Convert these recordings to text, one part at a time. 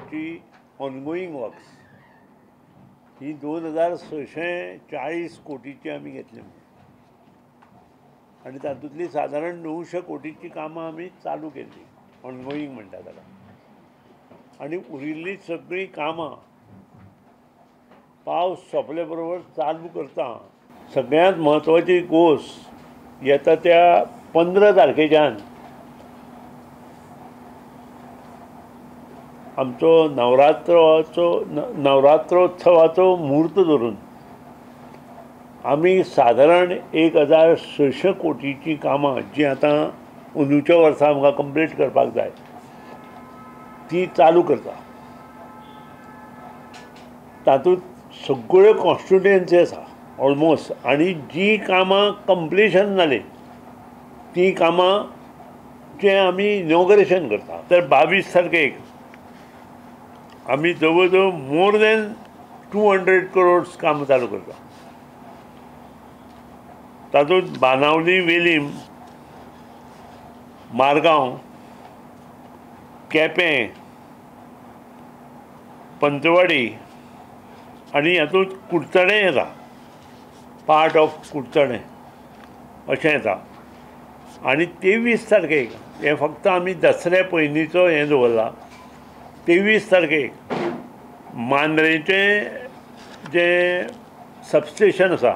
कोटीची ongoing works ही 2640 कोटीची आम्ही घेतली आणि तातूंतली साधारण 900 कोटीची कामां आमी चालू केल्ली ऑनगोईंग म्हणटा ताका आणि उरिल्ली सगळी कामां पावस सोंपले बरोबर चालू करता. सगळ्यांत म्हत्वाची गोश्ट येता त्या 15 तारखेच्यान आमचो नवरात्रोत्सवाचो मुहूर्त धरून आमी साधारण 1600 कोटीची कामां जी आतां अंदूच्या वर्सा आमकां कंप्लीट करपाक जाय ती चालू करता. तातूंत सगळ्यो कॉन्स्टिट्युएन्सी आसा ऑलमोस्ट आनी जी कामां कंप्लिशन जाली ती कामां जे आमी इनॉग्रेशन करता. तर 22 तारखेक आमी जवळ जवळ मोर दॅन 200 करोड्स काम चालू करता. तातूंत बाणावली, वेलीम, मारगांव, केपें, पंचवाडी आनी हातूंत कुडचडें येता, पार्ट ऑफ कुडचडें अशें येता. आनी 23 तारखेक हें फक्त आमी दसऱ्या पयलींचो हें दवरला. 23 तारखेक मांद्रेचें जें सबस्टेशन आसा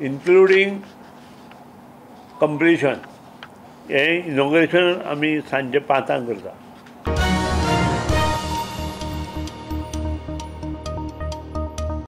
इन्क्लुडींग कंप्लिशन हें इनॉग्रेशन आमी सांजे 5 करता.